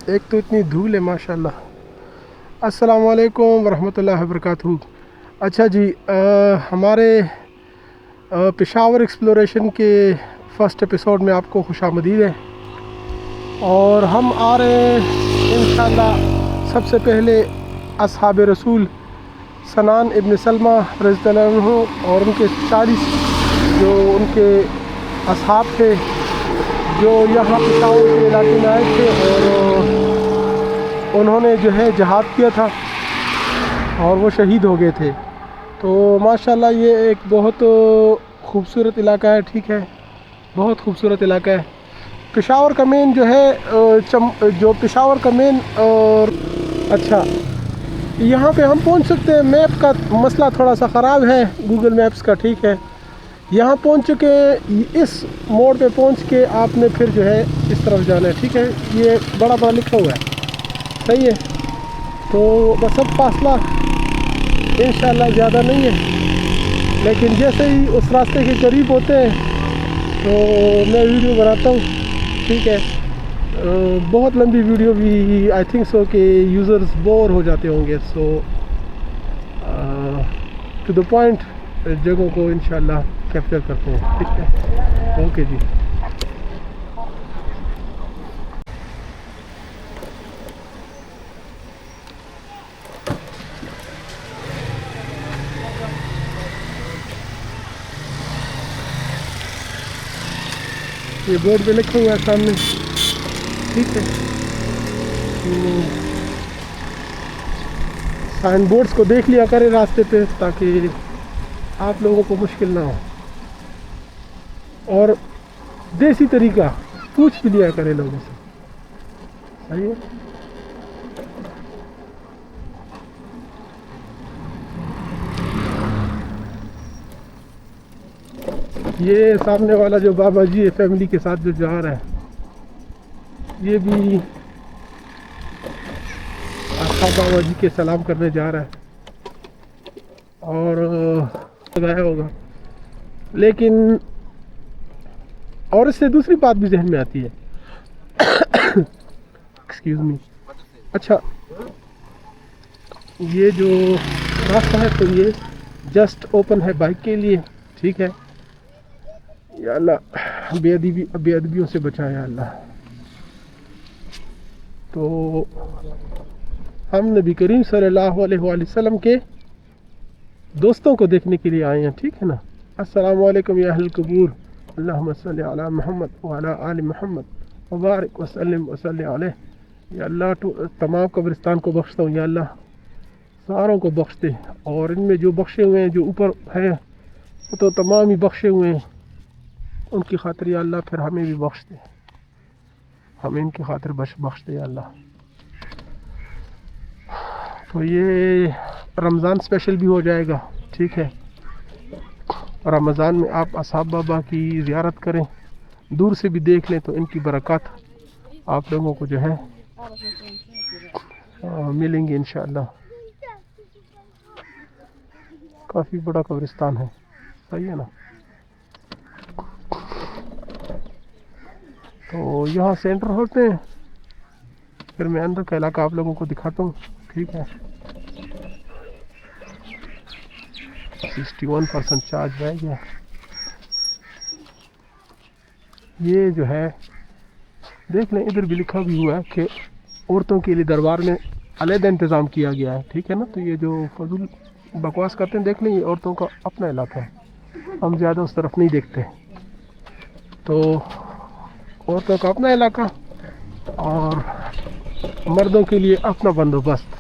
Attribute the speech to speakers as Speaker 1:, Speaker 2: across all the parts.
Speaker 1: ایک تو اتنی دھول ہے ماشاءاللہ۔ السلام علیکم ورحمۃ اللہ وبرکاتہ۔ اچھا جی، ہمارے پشاور ایکسپلوریشن کے فرسٹ ایپیسوڈ میں آپ کو خوش آمدید ہے، اور ہم آ رہے ہیں انشاءاللہ سب سے پہلے اصحاب رسول سنان ابن سلمہ رضی اللہ عنہ اور ان کے 40 جو ان کے اصحاب تھے جو یہاں پشاور کے علاقے میں آئے تھے، اور انہوں نے جو ہے جہاد کیا تھا اور وہ شہید ہو گئے تھے۔ تو ماشاءاللہ یہ ایک بہت خوبصورت علاقہ ہے، ٹھیک ہے، بہت خوبصورت علاقہ ہے۔ پشاور کا مین جو ہے جو پشاور کا مین، اور اچھا یہاں پہ ہم پہنچ سکتے ہیں۔ میپ کا مسئلہ تھوڑا سا خراب ہے، گوگل میپس کا، ٹھیک ہے۔ یہاں پہنچ چکے ہیں، اس موڑ پہ پہنچ کے آپ نے پھر جو ہے اس طرف جانا ہے، ٹھیک ہے۔ یہ بڑا بڑا لکھا ہوا ہے، صحیح ہے۔ تو بس اب فاصلہ انشاءاللہ زیادہ نہیں ہے، لیکن جیسے ہی اس راستے کے قریب ہوتے ہیں تو میں ویڈیو بناتا ہوں، ٹھیک ہے۔ بہت لمبی ویڈیو بھی آئی تھنک سو کہ یوزرز بور ہو جاتے ہوں گے، سو ٹو دا پوائنٹ جگہوں کو انشاءاللہ کیپچر کرتے ہیں، ٹھیک ہے۔ اوکے جی۔ یہ بورڈ پہ لکھا ہوا ہے سامنے، ٹھیک ہے۔ سائن بورڈز کو دیکھ لیا کرے راستے پہ تاکہ آپ لوگوں کو مشکل نہ ہو، اور دیسی طریقہ پوچھ بھی لیا کرے لوگوں سے، صحیح ہے۔ یہ سامنے والا جو بابا جی ہے فیملی کے ساتھ جو جا رہا ہے، یہ بھی آقا بابا جی کے سلام کرنے جا رہا ہے، اور گیا ہوگا۔ لیکن اور اس سے دوسری بات بھی ذہن میں آتی ہے، ایکسکیوز می، اچھا یہ جو راستہ ہے تو یہ جسٹ اوپن ہے بائک کے لیے، ٹھیک ہے۔ یا اللہ بے ادبیوں سے بچا یا اللہ۔ تو ہم نبی کریم صلی اللہ علیہ وآلہ وسلم کے دوستوں کو دیکھنے کے لیے آئے ہیں، ٹھیک ہے نا۔ السلام علیکم یا اہل القبور، اللہم صلی علی محمد وعلی آل محمد وبارک وسلم وصلی علیہ۔ یا اللہ تمام قبرستان کو بخشتا ہوں، یا اللہ ساروں کو بخش دے، اور ان میں جو بخشے ہوئے ہیں جو اوپر ہیں وہ تو تمام ہی بخشے ہوئے ہیں، ان کی خاطر یا اللہ پھر ہمیں بھی بخش دے، ہمیں ان کی خاطر بخش دے یا اللہ۔ تو یہ رمضان اسپیشل بھی ہو جائے گا، ٹھیک ہے۔ رمضان میں آپ اصحاب بابا کی زیارت کریں، دور سے بھی دیکھ لیں تو ان کی برکات آپ لوگوں کو جو ہے ملیں گے انشاءاللہ۔ کافی بڑا قبرستان ہے، صحیح ہے نا۔ تو یہاں سے انٹر ہوتے ہیں، پھر میں اندر کا علاقہ آپ لوگوں کو دکھاتا ہوں، ٹھیک ہے۔ 61% چارج رہ گیا۔ یہ جو ہے دیکھ لیں، ادھر بھی لکھا بھی ہوا ہے کہ عورتوں کے لیے دربار میں علیحدہ انتظام کیا گیا ہے، ٹھیک ہے نا۔ تو یہ جو فضول بکواس کرتے ہیں، دیکھ لیں یہ عورتوں کا اپنا علاقہ ہے، ہم زیادہ اس طرف نہیں دیکھتے۔ تو عورتوں کا اپنا علاقہ اور مردوں کے لیے اپنا بندوبست،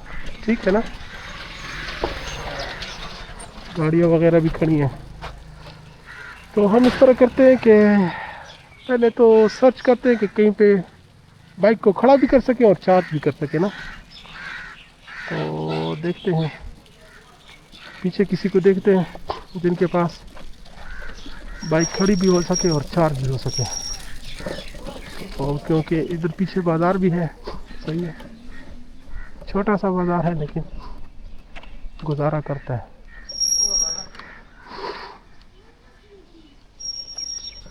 Speaker 1: ٹھیک ہے نا۔ گاڑیاں وغیرہ بھی کھڑی ہیں۔ تو ہم اس طرح کرتے ہیں کہ پہلے تو سرچ کرتے ہیں کہ کہیں پہ بائک کو کھڑا بھی کر سکیں اور چارج بھی کر سکیں نا۔ تو دیکھتے ہیں، پیچھے کسی کو دیکھتے ہیں جن کے پاس بائک کھڑی بھی ہو سکے اور چارج بھی ہو سکے، اور کیونکہ ادھر پیچھے بازار بھی ہے، صحیح ہے، چھوٹا سا بازار ہے لیکن گزارا کرتا ہے۔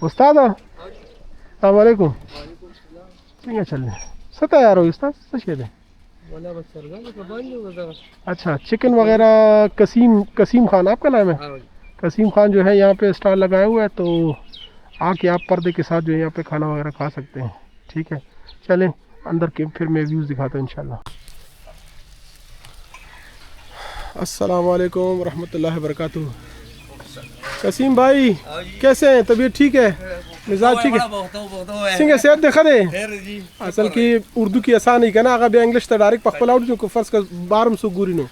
Speaker 1: استاد السلام علیکم، ٹھیک ہے، چلیں۔ ستة يا رو استاذ سشي ده. اچھا چکن وغیرہ قسیم خان آپ کا نام ہے؟ قسیم خان جو ہے یہاں پہ اسٹال لگائے ہوئے ہے، تو آ کے آپ پردے کے ساتھ جو ہے یہاں پہ کھانا وغیرہ کھا سکتے ہیں. ٹھیک ہے چلیں اندر کے پھر میں ویوز دکھاتا ہوں انشاءاللہ. السلام علیکم ورحمۃ اللہ وبرکاتہ. قسیم بھائی کیسے ہیں؟ طبیعت ٹھیک ہے؟ مزاج ٹھیک ہے؟ سنگه صحت دی خدای اصل کې اردو کې آسان ہی کنا هغه بیا انګلیش ته ډایرکټ په خپل اورځو کو فرض کا بارم سو ګوري نو.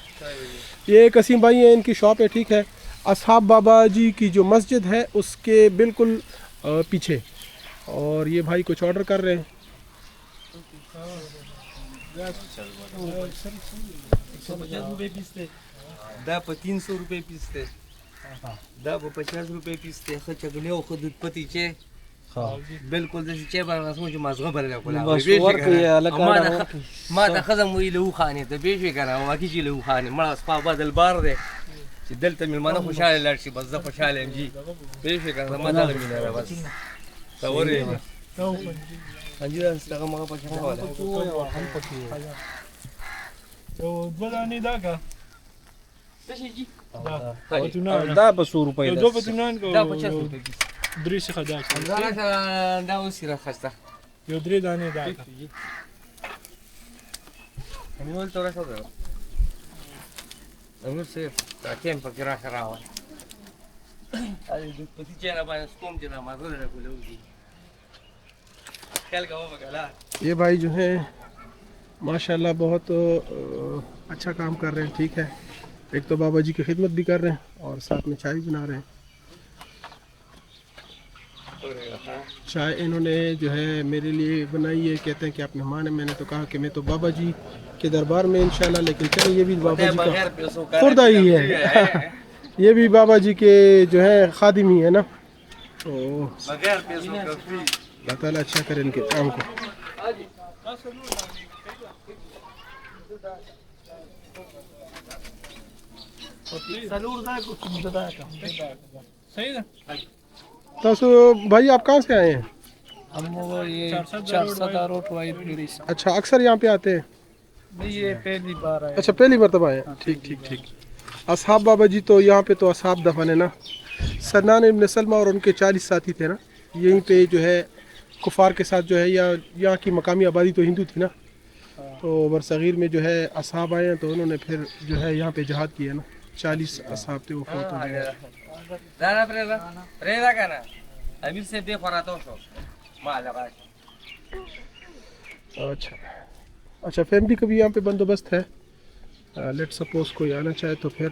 Speaker 1: یہ قسیم بھائی ہیں، ان کی شاپ ہے. ٹھیک ہے اصحاب بابا جی کی جو مسجد ہے اس کے بالکل پیچھے، اور یہ بھائی کچھ آرڈر کر رہے ہیں.
Speaker 2: 300 روپے پیس تھے، 50 روپے پیس تھے. چگلے خود پتی چے بالکل جیسے چے بنا سمجھ مازغه بل کولا ما ته خزم وی له خانه ته به شي کنه ما کی چې له خانه ما سپا بدل بار ده چې دلته ملمانه خوشاله لار شي بس زه خوشاله ام جی به شي کنه ما ته مینه را بس توري انجی استغه ما په چا ولا هم پکې تو دولانی دا کا څه جی دا په 100 روپے دا په 50 روپے درې څخه دا دا وسیره خسته یو درې دانې دا همي ول تور څه ده نو څه تا کېم په کرا خراوه ای د پتی چیرې باندې سپوم چې ما زړه کولوږي خیال کا ہو بگلا.
Speaker 1: یہ بھائی جو ہیں ماشاءاللہ بہت اچھا کام کر رہے ہیں. ٹھیک ہے ایک تو بابا جی کی خدمت بھی کر رہے ہیں اور ساتھ میں چائے بھی بنا رہے ہیں. چائے انہوں نے جو ہے میرے لیے بنائی ہے، کہتے ہیں کہ آپ مہمان ہیں. میں نے تو کہا کہ میں تو بابا جی کے دربار میں انشاءاللہ، لیکن چلیں یہ بھی بابا جی کا خوردہ ہی ہے، یہ بھی بابا جی کے جو ہے خادم ہی ہے نا. تو اللہ تعالیٰ اچھا کرے ان کے کام کو. تو بھائی آپ کہاں سے آئے ہیں؟
Speaker 2: ہم وہ یہ 400 روٹ وائی پھیری سے.
Speaker 1: اچھا اکثر یہاں پہ آتے ہیں؟
Speaker 2: نہیں یہ پہلی بار آئے.
Speaker 1: اچھا پہلی مرتبہ آئے ہیں. ٹھیک ٹھیک ٹھیک. اصحاب بابا جی تو یہاں پہ تو اصحاب دفن ہے نا. سنان ابن سلمہ اور ان کے 40 ساتھی تھے نا، یہیں پہ جو ہے کفار کے ساتھ جو ہے یہاں کی مقامی آبادی تو ہندو تھی نا، تو برصغیر میں جو ہے اصحاب آئے ہیں تو انہوں نے پھر جو ہے یہاں پہ جہاد کیا نا. 40 اصحاب تھے وہ فوت ہو گئے.
Speaker 2: امیر سے بے خراطوں شو
Speaker 1: اچھا اچھا فیملی کا بھی یہاں پہ بندوبست ہے. لیٹ سپوز کوئی آنا چاہے تو پھر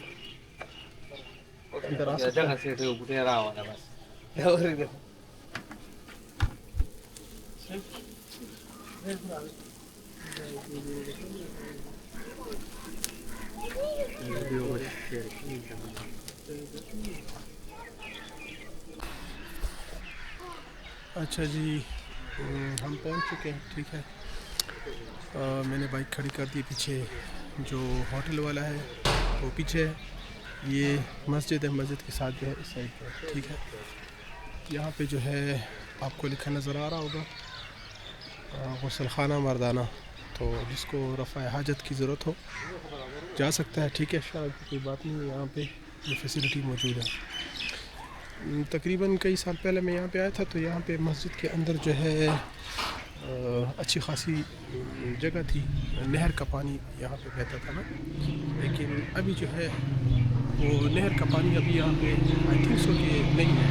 Speaker 1: ادھر آ سکتا ہے. اچھا جی ہم پہنچ چکے ہیں. ٹھیک ہے میں نے بائک کھڑی کر دی پیچھے. جو ہوٹل والا ہے وہ پیچھے ہے. یہ مسجد ہے، مسجد کے ساتھ جو ہے اس سائڈ پہ. ٹھیک ہے یہاں پہ جو ہے آپ کو لکھا نظر آ رہا ہوگا غسل خانہ مردانہ. تو جس کو رفع حاجت کی ضرورت ہو جا سکتا ہے. ٹھیک ہے شاید کوئی بات نہیں، یہاں پہ یہ فیسلٹی موجود ہے. تقریباً کئی سال پہلے میں یہاں پہ آیا تھا تو یہاں پہ مسجد کے اندر جو ہے اچھی خاصی جگہ تھی، نہر کا پانی یہاں پہ بہتا تھا نا. لیکن ابھی جو ہے وہ نہر کا پانی ابھی یہاں پہ آئی تھنک سو کہ نہیں ہے.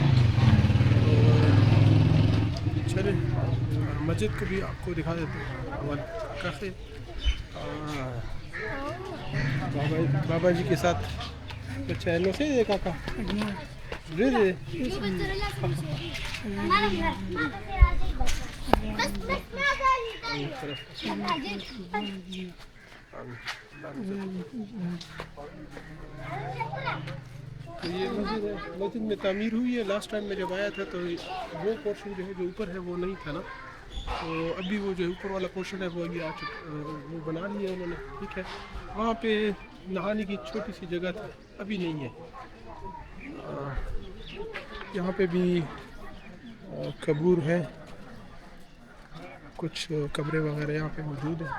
Speaker 1: تو چلیں مسجد کو بھی آپ کو دکھا دیتے ہیں. کافی بابا جی کے ساتھ چینوں سے یہ کاکا یہ مسجد میں تعمیر ہوئی ہے. لاسٹ ٹائم میں جب آیا تھا تو وہ پورشن جو ہے جو اوپر ہے وہ نہیں تھا نا، تو ابھی وہ جو اوپر والا پورشن ہے وہ ابھی وہ بنا لیا انہوں نے. ٹھیک ہے وہاں پہ نہانے کی چھوٹی سی جگہ تھی، ابھی نہیں ہے. یہاں پہ بھی قبور ہے. کچھ کمرے وغیرہ یہاں پہ موجود ہیں.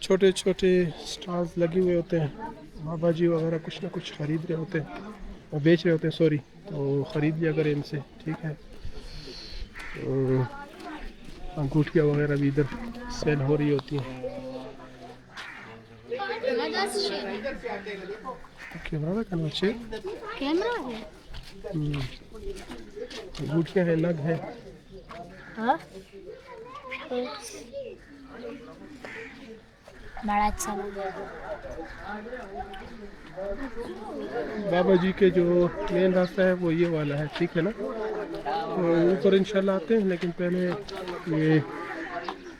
Speaker 1: چھوٹے چھوٹے سٹالز لگے ہوئے ہوتے ہیں. بابا جی وغیرہ کچھ نہ کچھ خرید رہے ہوتے ہیں, اور بیچ رہے ہوتے ہیں, سوری, تو خرید لیا کرے ان سے, ٹھیک ہے. انگوٹھیاں وغیرہ بھی ادھر سیل ہو رہی ہوتی ہیں. کیمرہ کا نیچے انگوٹھیاں ہیں, نگ ہے.
Speaker 3: بڑا اچھا لگا.
Speaker 1: بابا جی کے جو مین راستہ ہے وہ یہ والا ہے, ٹھیک ہے نا. اوپر انشاءاللہ آتے ہیں, لیکن پہلے یہ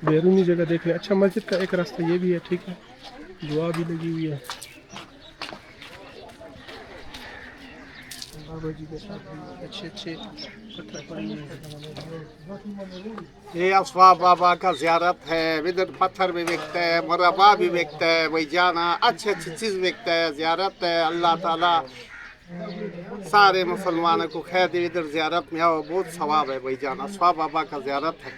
Speaker 1: بیرونی جگہ دیکھ لیں. اچھا, مسجد کا ایک راستہ یہ بھی ہے, ٹھیک ہے. دعا بھی لگی ہوئی ہے. بابا جی کے ساتھ بھی اچھے اچھے پتھر پڑے ہوئے ہیں.
Speaker 4: یہ اسباب بابا کا زیارت ہے. ادھر پتھر بھی بکتا ہے, مربع بھی بکتا ہے. بھائی جانا اچھی اچھی چیز بکتا ہے. زیارت ہے. اللہ تعالیٰ سارے مسلمانوں کو خیر دے. ادھر زیارت میں آؤ, بہت ثواب ہے بھائی جانا. اسباب بابا کا زیارت ہے.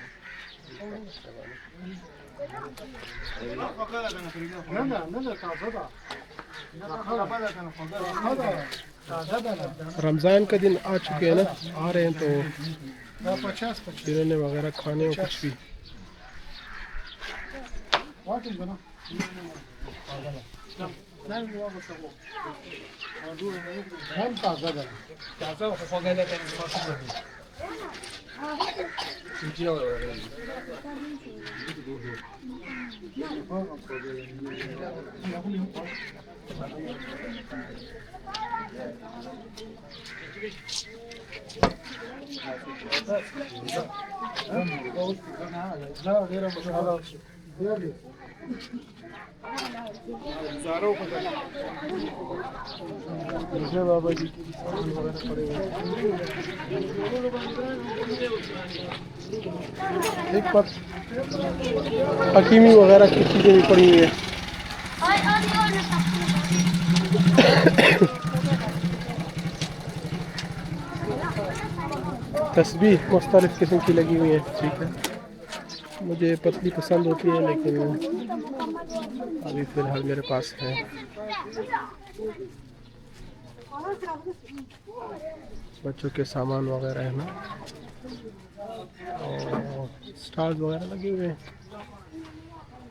Speaker 1: رمضان کا دن آ چکے ہیں نا, آ رہے ہیں تو شیرنے وغیرہ کھانے اور کچھ بھی. بابا جی کی سامان وغیرہ پڑے ہوئے ہیں. ایک پر حکیمی وغیرہ کی چیزیں بھی پڑی ہوئی ہیں. تسبیح مختلف قسم کی لگی ہوئی ہیں, ٹھیک ہے. مجھے پتلی پسند ہوتی ہے, لیکن ابھی فی الحال میرے پاس ہے. بچوں کے سامان وغیرہ ہے نا, اور سٹالز وغیرہ لگے ہوئے ہیں.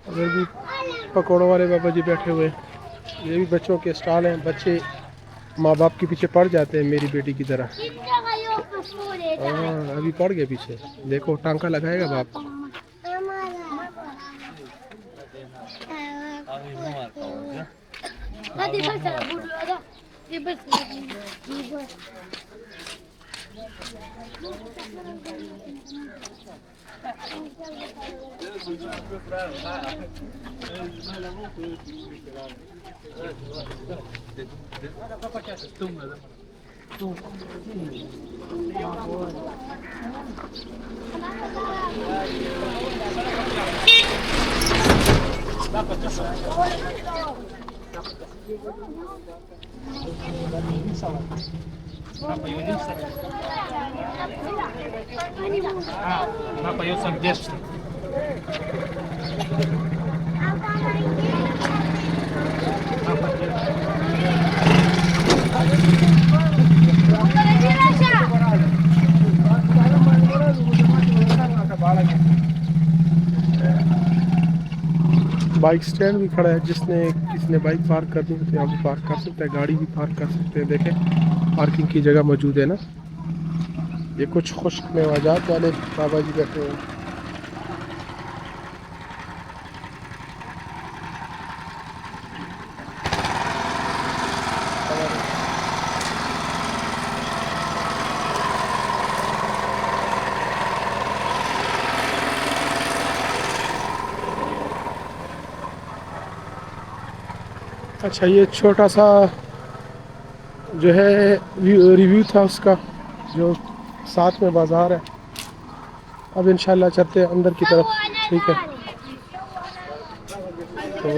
Speaker 1: ادھر بھی پکوڑوں والے بابا جی بیٹھے ہوئے ہیں. یہ بھی بچوں کے سٹال ہیں. بچے ماں باپ کے پیچھے پڑ جاتے ہیں, میری بیٹی کی طرح. ہاں, ابھی پڑ گئے پیچھے. دیکھو ٹانکا لگائے گا باپ کو. بائک سٹینڈ بھی کھڑا ہے. کسی نے بائک پارک کرنی ہے تو یہاں بھی پارک کر سکتا ہے. گاڑی بھی پارک کر سکتے ہیں. دیکھیں پارکنگ کی جگہ موجود ہے نا. یہ کچھ خشک میوجات والے بابا جی بیٹھے ہوئے ہیں. اچھا, یہ چھوٹا سا جو ہے ریویو تھا اس کا, جو ساتھ میں بازار ہے. اب انشاءاللہ چلتے ہیں اندر کی طرف, ٹھیک ہے. تو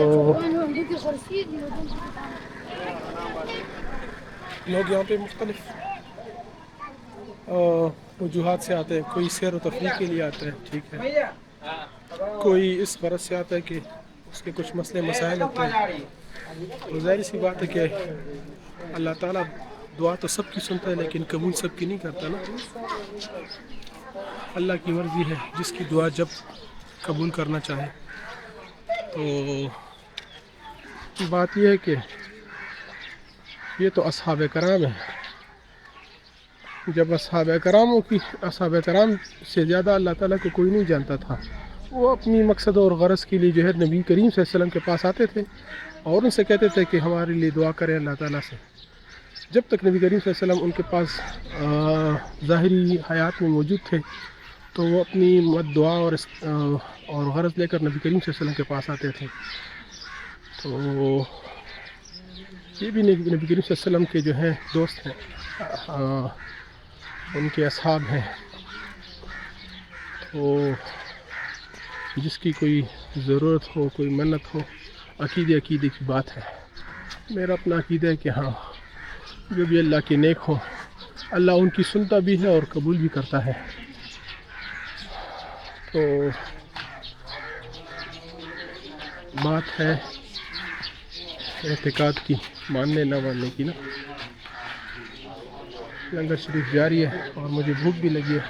Speaker 1: لوگ یہاں پہ مختلف وجوہات سے آتے ہیں. کوئی سیر و تفریح کے لیے آتے ہیں, ٹھیک ہے. کوئی اس غرض سے آتا ہے کہ اس کے کچھ مسئلے مسائل ہوتے ہیں، تو ظاہر سی بات ہے کہ اللہ تعالیٰ دعا تو سب کی سنتا ہے لیکن قبول سب کی نہیں کرتا نا. اللہ کی مرضی ہے جس کی دعا جب قبول کرنا چاہے. تو بات یہ ہے کہ یہ تو اصحاب کرام ہیں. جب اصحاب کرام سے زیادہ اللہ تعالیٰ کو کوئی نہیں جانتا تھا. وہ اپنی مقصد اور غرض کے لیے جو ہے نبی کریم صلی اللہ علیہ وسلم کے پاس آتے تھے اور ان سے کہتے تھے کہ ہمارے لیے دعا کریں اللہ تعالیٰ سے. جب تک نبی کریم صلی اللہ علیہ وسلم ان کے پاس ظاہری حیات میں موجود تھے تو وہ اپنی دعا اور غرض لے کر نبی کریم صلی اللہ علیہ وسلم کے پاس آتے تھے. تو یہ بھی نبی کریم صلی اللہ علیہ وسلم کے جو ہیں دوست ہیں، ان کے اصحاب ہیں. تو جس کی کوئی ضرورت ہو، کوئی منت ہو، عقیدے کی بات ہے. میرا اپنا عقیدہ ہے کہ ہاں جو بھی اللہ کے نیک ہو اللہ ان کی سنتا بھی ہے اور قبول بھی کرتا ہے. تو بات ہے اعتقاد کی، ماننے نہ ماننے کی نا. لنگر شریف جاری ہے اور مجھے بھوک بھی لگی ہے،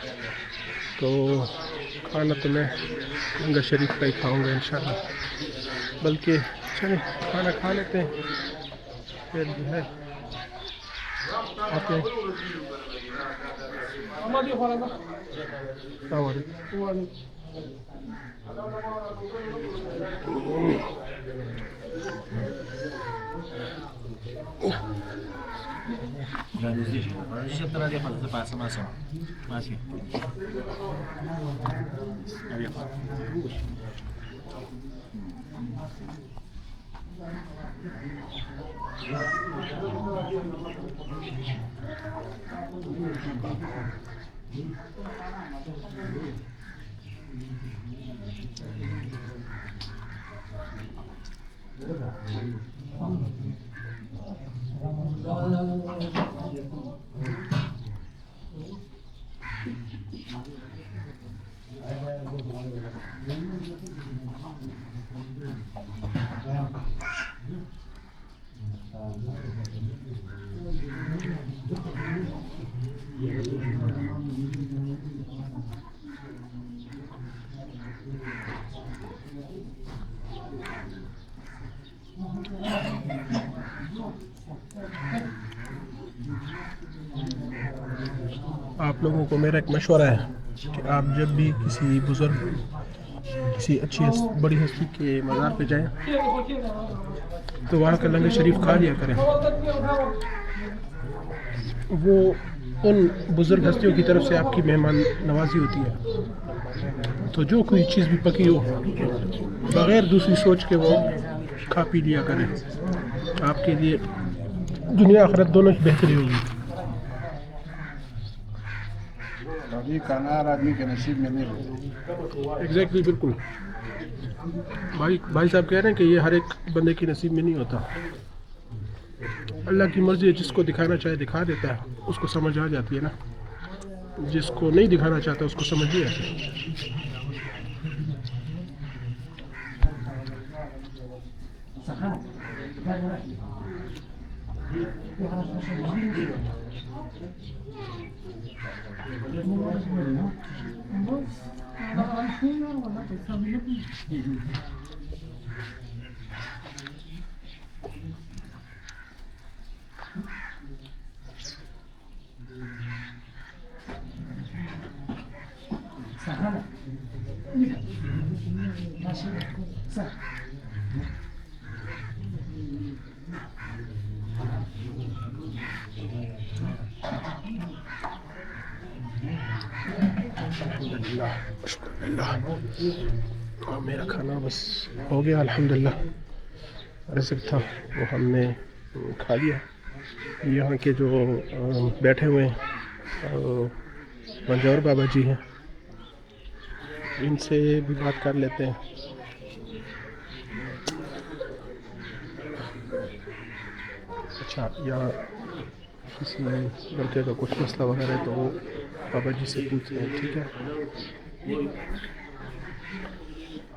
Speaker 1: تو کھانا تو میں لنگر شریف کا ہی کھاؤں گا انشاءاللہ. بلکہ چلیں کھانا کھا لیتے ہیں پھر جو ہے آتے ہیں. السلام علیکم. آپ لوگوں کو میرا ایک مشورہ ہے کہ آپ جب بھی کسی بزرگ، کسی اچھی بڑی ہستی کے مزار پہ جائیں تو وہاں کا لنگر شریف کھا لیا کریں. وہ ان بزرگ ہستیوں کی طرف سے آپ کی مہمان نوازی ہوتی ہے. تو جو کوئی چیز بھی پکی ہو بغیر دوسری سوچ کے وہ کھا پی لیا کریں. آپ کے لیے دنیا آخرت دونوں کی بہتری ہوگی.
Speaker 5: ابھی کھانا ہر آدمی کے نصیب میں نہیں ہوتا.
Speaker 1: ایگزیکٹلی، بالکل. بھائی صاحب کہہ رہے ہیں کہ یہ ہر ایک بندے کی نصیب میں نہیں ہوتا. اللہ کی مرضی ہے، جس کو دکھانا چاہے دکھا دیتا ہے، اس کو سمجھ آ جاتی ہے نا. جس کو نہیں دکھانا چاہتا اس کو سمجھ نہیں آتی. میرا کھانا بس ہو گیا الحمدللہ. رزق تھا وہ ہم نے کھا لیا. یہاں کے جو بیٹھے ہوئے ہیں منجور بابا جی ہیں، ان سے بھی بات کر لیتے ہیں. اچھا، یہاں کسی لڑکے کا کچھ مسئلہ وغیرہ ہے تو وہ بابا جی سے پوچھتے ہیں. ٹھیک ہے.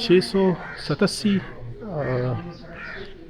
Speaker 1: 687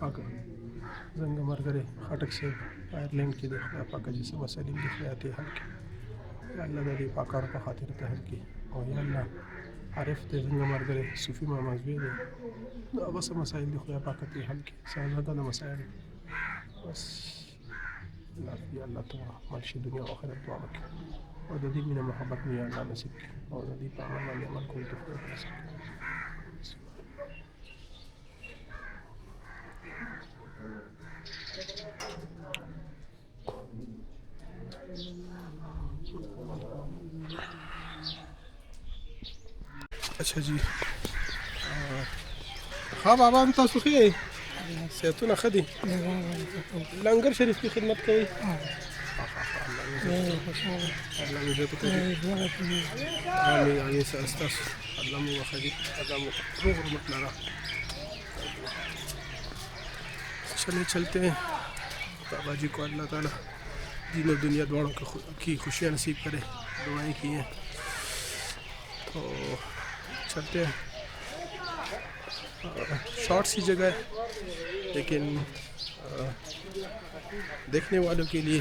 Speaker 1: پاک زنگ مرگرے خاٹک سے آئرلینڈ کی دے خدا پاک جیسے مسائل دکھ رہے آتے حل کی یا اللہ دے پاکار پا خاطر تحل کی اور یا اللہ عارف دے زنگ مرگرے صوفی مامازوی دے بس مسائل دکھ رہے پاک تے حل کی سازدہ مسائل بس یا اللہ تو ملشی دنیا و آخرت دعا مکی اور ددی من محبت میں یا اللہ نصیب کی اور ددی پاکر والی عمل کوئی تفریق نصیب کی. اچھا جی ہاں بابا انت سخی صحتنا خدی لنگر شریف کی خدمت کوئی اللہ مجھے تو کوئی آمین آمین سأستاس اللہ مو خدی اللہ مو روح رحمت لارا. چلے چلتے ہیں بابا جی کو اللہ تعالیٰ دین و دنیا دوڑوں کی خوشیاں نصیب کرے دعائیں کی ہیں تو چلتے ہیں. شارٹ سی جگہ ہے لیکن دیکھنے والوں کے لیے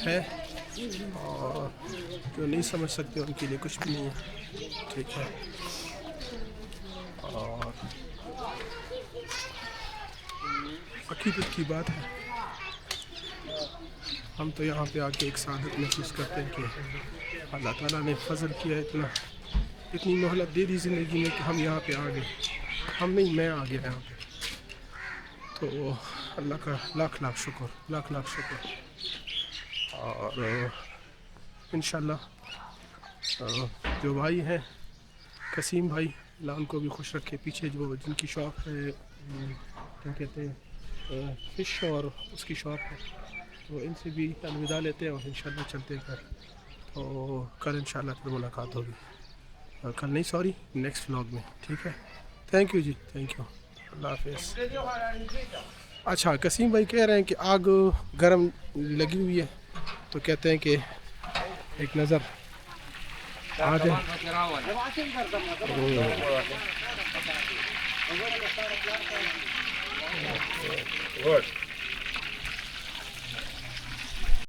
Speaker 1: ہے اور جو نہیں سمجھ سکتے ان کے لیے کچھ بھی نہیں ہے. ٹھیک ہے اور عقیدت کی بات ہے. ہم تو یہاں پہ آ کے ایک سعادت محسوس کرتے ہیں کہ اللہ تعالیٰ نے فضل کیا اتنی مہلت دے دی زندگی میں کہ ہم یہاں پہ آ گئے. ہم نہیں میں آ گیا یہاں پہ تو اللہ کا لاکھ لاکھ شکر لاکھ لاکھ شکر. اور انشاءاللہ جو بھائی ہیں قسیم بھائی اللہ ان کو بھی خوش رکھے. پیچھے جو جن کی شاپ ہے کیا کہتے ہیں فش اور اس کی شاپ ہے تو ان سے بھی الوداع لیتے ہیں اور انشاءاللہ چلتے ہیں گھر. تو کل انشاءاللہ پھر ملاقات ہوگی. کل نہیں سوری نیکسٹ ولاگ میں. ٹھیک ہے thank you ji thank you اللہ حافظ. اچھا قسیم بھائی کہہ رہے ہیں کہ آگ گرم لگی ہوئی ہے تو کہتے ہیں کہ ایک نظر آ جائے.